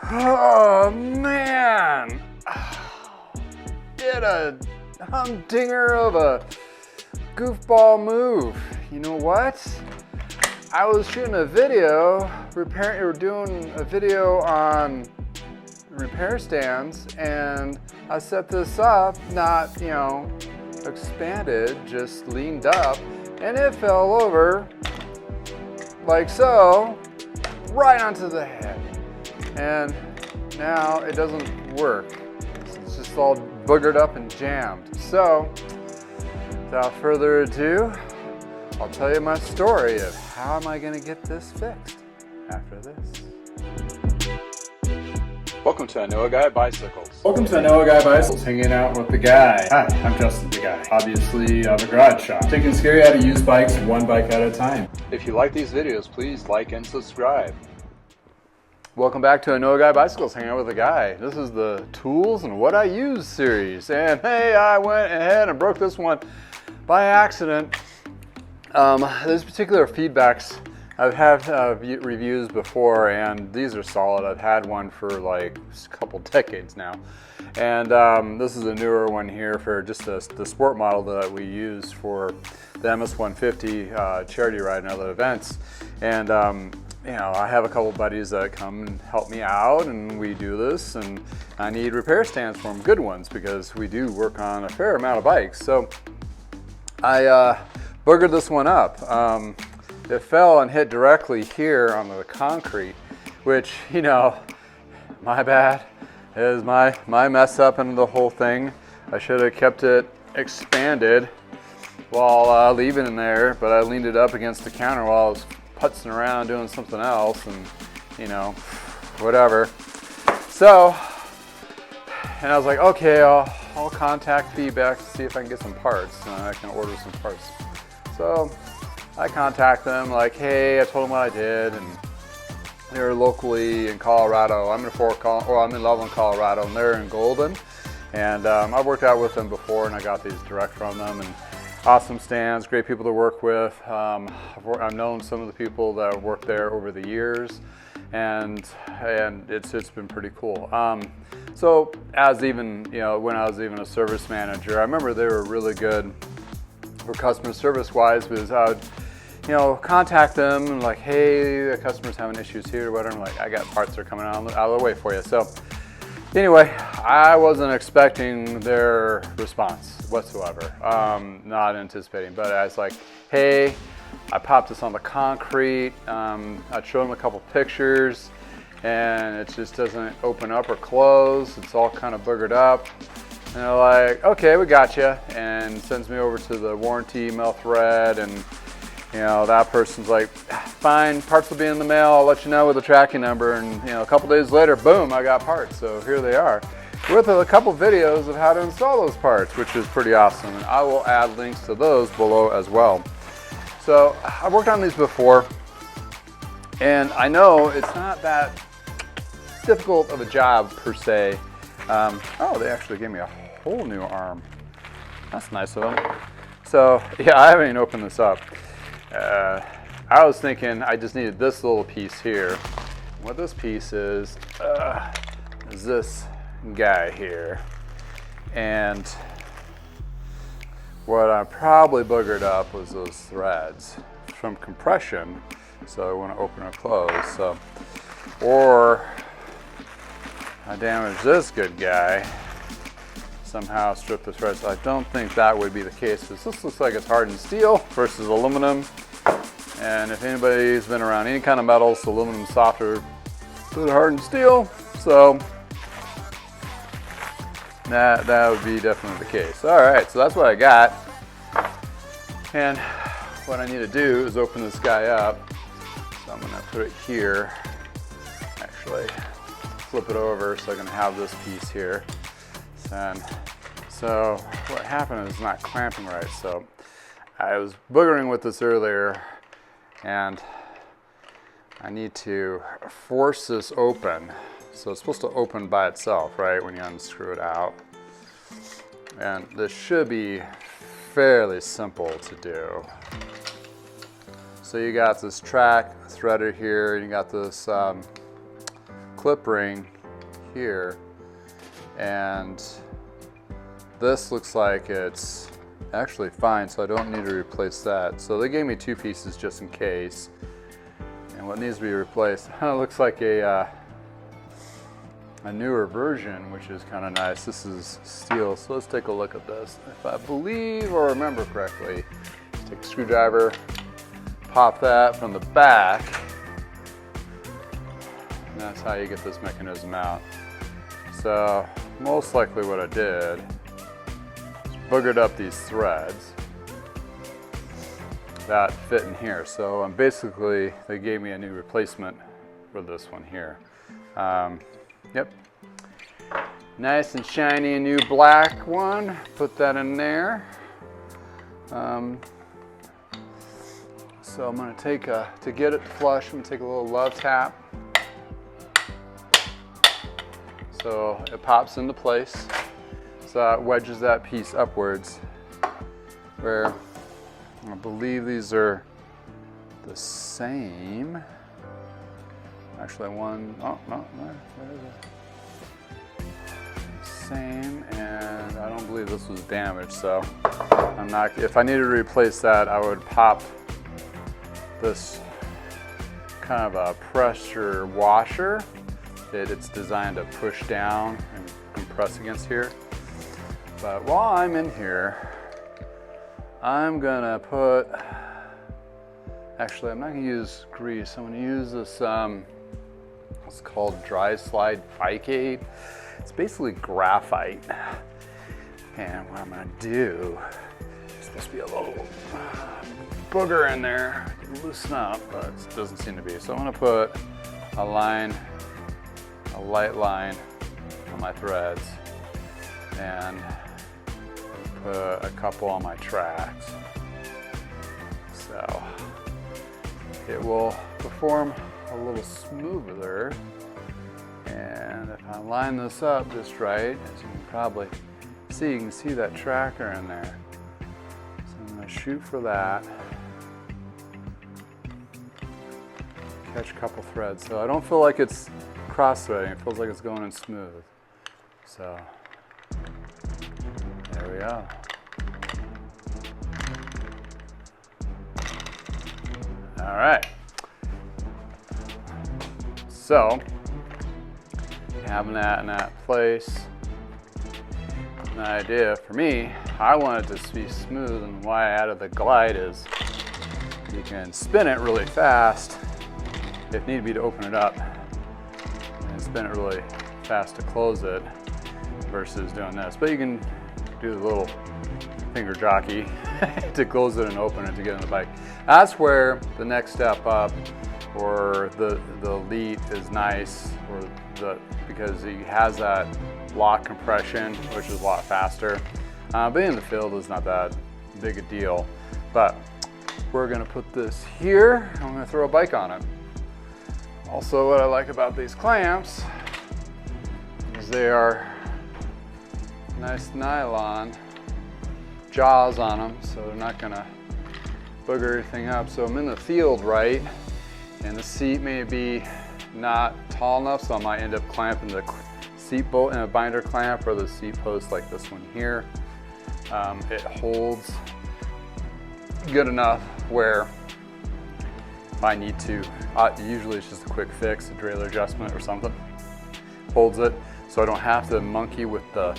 Oh man! Did a humdinger of a goofball move. You know what? I was shooting a video, doing a video on repair stands, and I set this up, not, expanded, just leaned up, and it fell over like so, right onto the head. And now it doesn't work. It's just all boogered up and jammed. So, without further ado, I'll tell you my story of how am I going to get this fixed after this. Welcome to I Know a Guy Bicycles. Welcome to I Know a Guy Bicycles, hanging out with the guy. Hi, I'm Justin the Guy. Obviously, I have a garage shop. Taking scary how to use bikes one bike at a time. If you like these videos, please like and subscribe. Welcome back to I Know a Guy Bicycles, hanging out with a guy. This is the Tools and What I Use series. And hey, I went ahead and broke this one by accident. There's particular feedbacks. I've had reviews before, and these are solid. I've had one for like a couple decades now. And this is a newer one here for just the sport model that we use for the MS-150 charity ride and other events. And I have a couple buddies that come and help me out, and we do this, and I need repair stands for them, good ones, because we do work on a fair amount of bikes. So I boogered this one up. It fell and hit directly here on the concrete, which, my bad. It is my mess up into the whole thing. I should have kept it expanded while leaving in there, but I leaned it up against the counter while I was putzing around doing something else, and whatever. So, and I was like, okay, I'll contact feedback to see if I can get some parts, and I can order some parts. So I contact them like, hey, I told them what I did, and they're locally in Colorado. I'm in Loveland, Colorado, and they're in Golden. And I've worked out with them before, and I got these direct from them. And awesome stands, great people to work with. I've known some of the people that have worked there over the years, and it's been pretty cool. So as even when I was even a service manager, I remember they were really good for customer service wise, because I would contact them and like, hey, the customer's having issues here or whatever. I'm like, I got parts that are coming out of the way for you. So anyway, I wasn't expecting their response whatsoever, not anticipating, but I was like, hey, I popped this on the concrete. I showed them a couple pictures, and it just doesn't open up or close. It's all kind of boogered up. And they're like, okay, we got you, and sends me over to the warranty email thread, and that person's like, fine, parts will be in the mail, I'll let you know with the tracking number. And a couple days later, boom, I got parts. So here they are with a couple videos of how to install those parts, which is pretty awesome. And I will add links to those below as well. So I've worked on these before, and I know it's not that difficult of a job per se. Oh, they actually gave me a whole new arm. That's nice of them. So yeah, I haven't even opened this up. I was thinking I just needed this little piece here. What this piece is this guy here. And what I probably boogered up was those threads from compression. So I want to open or close. So, or I damaged this good guy. Somehow strip the threads. I don't think that would be the case, because this looks like it's hardened steel versus aluminum. And if anybody's been around any kind of metals, aluminum's softer than hardened steel. So that would be definitely the case. All right, so that's what I got. And what I need to do is open this guy up. So I'm gonna put it here. Actually, flip it over so I can have this piece here. And so what happened is it's not clamping right. So I was boogering with this earlier, and I need to force this open. So it's supposed to open by itself, right, when you unscrew it out. And this should be fairly simple to do. So you got this track threader here, you got this clip ring here, and this looks like it's actually fine, so I don't need to replace that. So they gave me 2 pieces just in case. And what needs to be replaced, it looks like a newer version, which is kind of nice. This is steel, so let's take a look at this. If I believe or remember correctly, take a screwdriver, pop that from the back, and that's how you get this mechanism out. So most likely what I did is boogered up these threads that fit in here. So basically they gave me a new replacement for this one here. Yep, nice and shiny new black one, put that in there. So I'm going to take to get it flush, I'm going to take a little love tap so it pops into place. So it wedges that piece upwards, where I believe these are the same. Actually, one, oh no, where is it? Same, and I don't believe this was damaged, so I'm not, if I needed to replace that, I would pop this kind of a pressure washer. It's designed to push down and compress against here. But while I'm in here, I'm gonna put, actually I'm not gonna use grease, I'm gonna use this, it's called Dry Slide Bike Aid. It's basically graphite. And what I'm gonna do, there's supposed to be a little booger in there, loosen up, but it doesn't seem to be. So I'm gonna put a line, a light line on my threads, and put a couple on my tracks. So it will perform a little smoother. And if I line this up just right, as you can probably see, you can see that tracker in there. So I'm gonna shoot for that. Catch a couple threads. So I don't feel like it's cross-threading, it feels like it's going in smooth. So there we go. All right. So having that in that place, an idea for me, I want it to be smooth, and why I added the glide is you can spin it really fast if need be to open it up, and spin it really fast to close it versus doing this. But you can do the little finger jockey to close it and open it to get on the bike. That's where the next step up, or the elite is nice, or because he has that lock compression, which is a lot faster. But in the field is not that big a deal. But we're gonna put this here, I'm gonna throw a bike on it. Also, what I like about these clamps is they are nice nylon jaws on them, so they're not gonna booger everything up. So I'm in the field, right, and the seat may be not tall enough, so I might end up clamping the seat bolt in a binder clamp, or the seat post like this one here. It holds good enough where if I need to, usually it's just a quick fix, a derailleur adjustment or something, holds it, so I don't have to monkey with the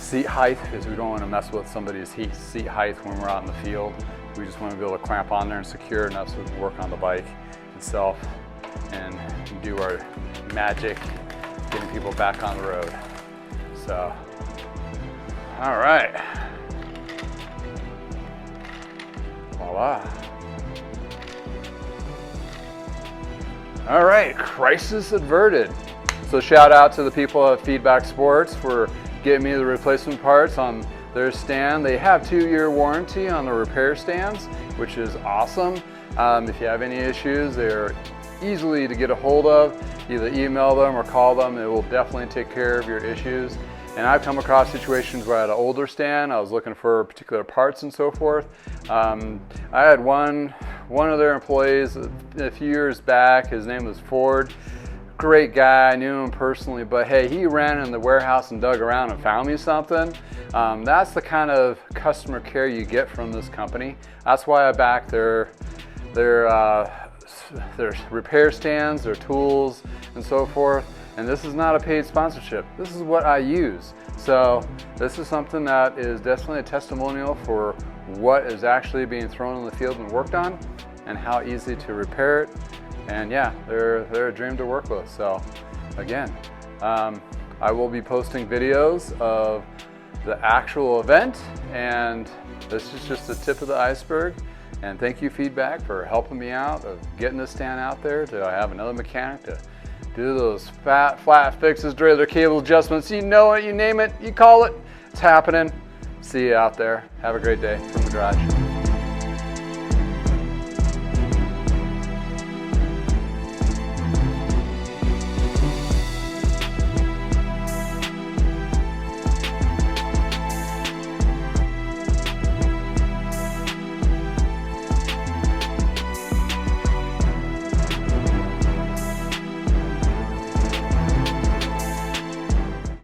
seat height, because we don't want to mess with somebody's seat height when we're out in the field. We just want to be able to clamp on there and secure enough so we can work on the bike itself and do our magic getting people back on the road. So, all right. Voila. All right, crisis averted. So shout out to the people at Feedback Sports for getting me the replacement parts on their stand. They have 2-year warranty on the repair stands, which is awesome. If you have any issues, they're easily to get a hold of. Either email them or call them. It will definitely take care of your issues. And I've come across situations where I had an older stand, I was looking for particular parts and so forth. I had one of their employees a few years back, his name was Ford. great guy, I knew him personally, but hey, he ran in the warehouse and dug around and found me something. That's the kind of customer care you get from this company. That's why I back their repair stands, their tools, and so forth. And this is not a paid sponsorship. This is what I use. So this is something that is definitely a testimonial for what is actually being thrown in the field and worked on, and how easy to repair it. And yeah, they're a dream to work with. So again, I will be posting videos of the actual event, and this is just the tip of the iceberg. And thank you, Feedback, for helping me out of getting this stand out there to have another mechanic to do those flat fixes, derailleur cable adjustments. You know it, you name it, you call it, it's happening. See you out there. Have a great day from the garage.